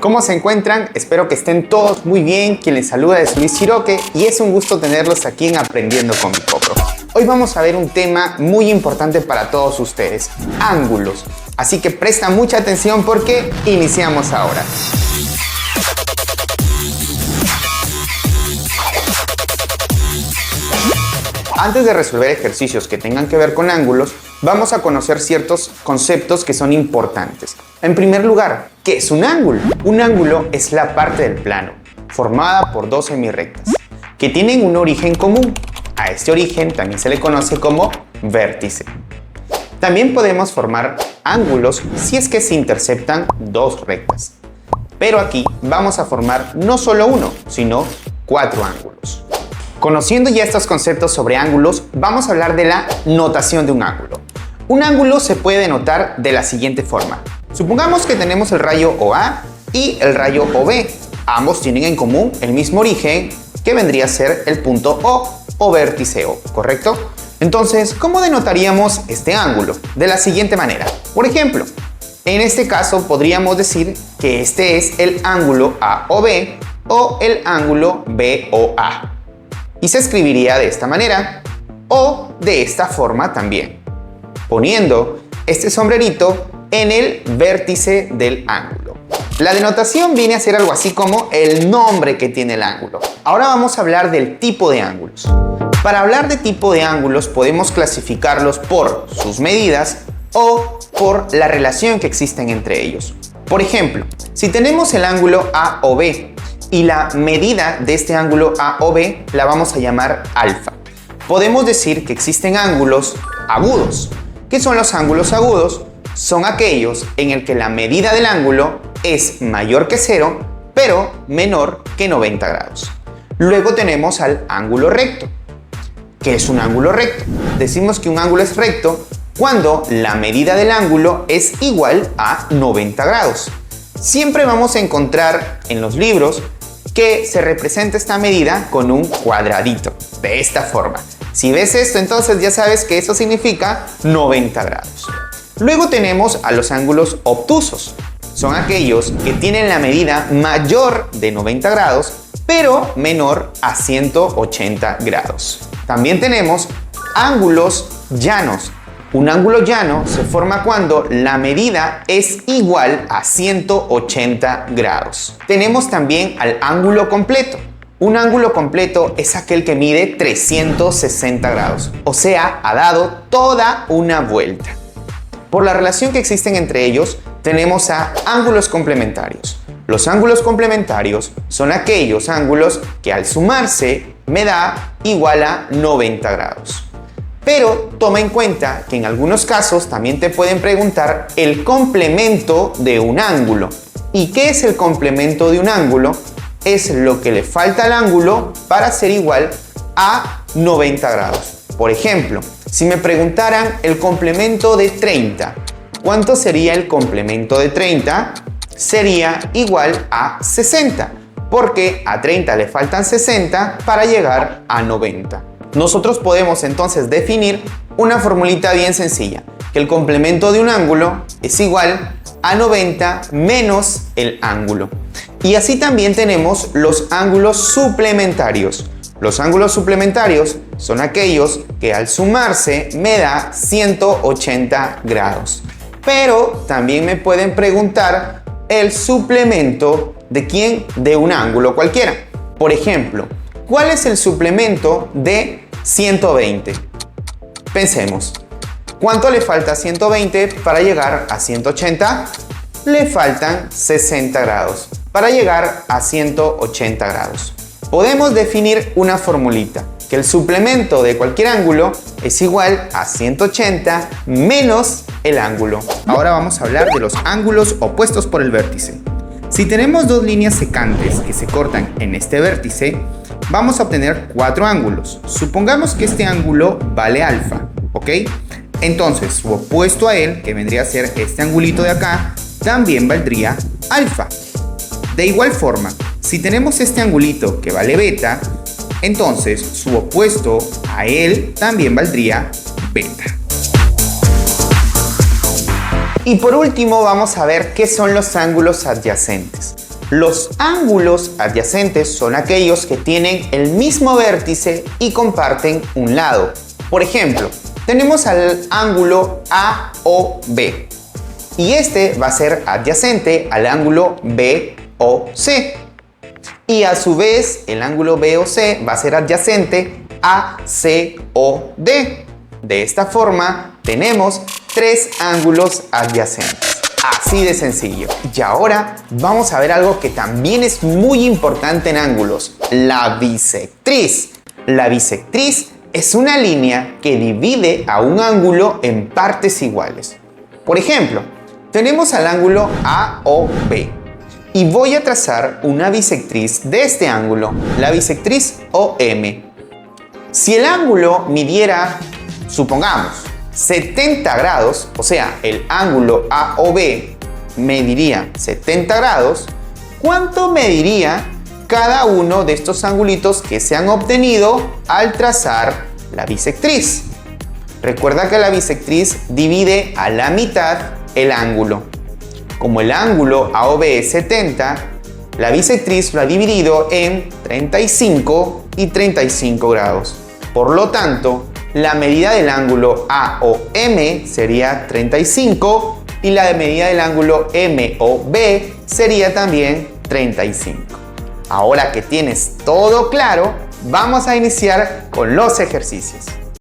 ¿Cómo se encuentran? Espero que estén todos muy bien. Quien les saluda es Luis Chiroque y es un gusto tenerlos aquí en Aprendiendo con Bicopro. Hoy vamos a ver un tema muy importante para todos ustedes, ángulos. Así que presta mucha atención porque iniciamos ahora. Antes de resolver ejercicios que tengan que ver con ángulos, vamos a conocer ciertos conceptos que son importantes. En primer lugar, ¿qué es un ángulo? Un ángulo es la parte del plano, formada por dos semirrectas, que tienen un origen común. A este origen también se le conoce como vértice. También podemos formar ángulos si es que se interceptan dos rectas. Pero aquí vamos a formar no solo uno, sino 4 ángulos. Conociendo ya estos conceptos sobre ángulos, vamos a hablar de la notación de un ángulo. Un ángulo se puede denotar de la siguiente forma. Supongamos que tenemos el rayo OA y el rayo OB. Ambos tienen en común el mismo origen, que vendría a ser el punto o vértice O, ¿correcto? Entonces, ¿cómo denotaríamos este ángulo? De la siguiente manera. Por ejemplo, en este caso podríamos decir que este es el ángulo AOB o el ángulo BOA. Y se escribiría de esta manera o de esta forma también, poniendo este sombrerito en el vértice del ángulo. La denotación viene a ser algo así como el nombre que tiene el ángulo. Ahora vamos a hablar del tipo de ángulos. Para hablar de tipo de ángulos podemos clasificarlos por sus medidas o por la relación que existen entre ellos. Por ejemplo, si tenemos el ángulo AOB y la medida de este ángulo AOB la vamos a llamar alfa, podemos decir que existen ángulos agudos. ¿Qué son los ángulos agudos? Son aquellos en el que la medida del ángulo es mayor que 0, pero menor que 90 grados. Luego tenemos al ángulo recto. ¿Qué es un ángulo recto? Decimos que un ángulo es recto cuando la medida del ángulo es igual a 90 grados. Siempre vamos a encontrar en los libros que se representa esta medida con un cuadradito, de esta forma. Si ves esto, entonces ya sabes que eso significa 90 grados. Luego tenemos a los ángulos obtusos. Son aquellos que tienen la medida mayor de 90 grados, pero menor a 180 grados. También tenemos ángulos llanos. Un ángulo llano se forma cuando la medida es igual a 180 grados. Tenemos también al ángulo completo. Un ángulo completo es aquel que mide 360 grados, o sea, ha dado toda una vuelta. Por la relación que existen entre ellos, tenemos a ángulos complementarios. Los ángulos complementarios son aquellos ángulos que al sumarse me da igual a 90 grados. Pero toma en cuenta que en algunos casos también te pueden preguntar el complemento de un ángulo. ¿Y qué es el complemento de un ángulo? Es lo que le falta al ángulo para ser igual a 90 grados. Por ejemplo, si me preguntaran el complemento de 30, ¿cuánto sería el complemento de 30? Sería igual a 60, porque a 30 le faltan 60 para llegar a 90. Nosotros podemos entonces definir una formulita bien sencilla, que el complemento de un ángulo es igual a 90 menos el ángulo. Y así también tenemos los ángulos suplementarios. Los ángulos suplementarios son aquellos que al sumarse me da 180 grados. Pero también me pueden preguntar el suplemento de ¿quién? De un ángulo cualquiera. Por ejemplo, ¿cuál es el suplemento de 120? Pensemos, ¿cuánto le falta a 120 para llegar a 180? Le faltan 60 grados para llegar a 180 grados. Podemos definir una formulita, que el suplemento de cualquier ángulo es igual a 180 menos el ángulo. Ahora vamos a hablar de los ángulos opuestos por el vértice. Si tenemos dos líneas secantes que se cortan en este vértice, vamos a obtener 4 ángulos. Supongamos que este ángulo vale alfa, ¿ok? Entonces su opuesto a él, que vendría a ser este angulito de acá, también valdría alfa. De igual forma, si tenemos este angulito que vale beta, entonces su opuesto a él también valdría beta. Y por último vamos a ver qué son los ángulos adyacentes. Los ángulos adyacentes son aquellos que tienen el mismo vértice y comparten un lado. Por ejemplo, tenemos al ángulo AOB y este va a ser adyacente al ángulo BOC. Y a su vez el ángulo BOC va a ser adyacente a COD. De esta forma tenemos 3 ángulos adyacentes. Así de sencillo. Y ahora vamos a ver algo que también es muy importante en ángulos: la bisectriz. La bisectriz es una línea que divide a un ángulo en partes iguales. Por ejemplo, tenemos al ángulo AOB y voy a trazar una bisectriz de este ángulo, la bisectriz OM. Si el ángulo midiera, supongamos, 70 grados, o sea, el ángulo AOB mediría 70 grados, ¿cuánto mediría cada uno de estos angulitos que se han obtenido al trazar la bisectriz? Recuerda que la bisectriz divide a la mitad el ángulo. Como el ángulo AOB es 70, la bisectriz lo ha dividido en 35 y 35 grados. Por lo tanto, la medida del ángulo AOM sería 35 y la medida del ángulo MOB sería también 35. Ahora que tienes todo claro, vamos a iniciar con los ejercicios.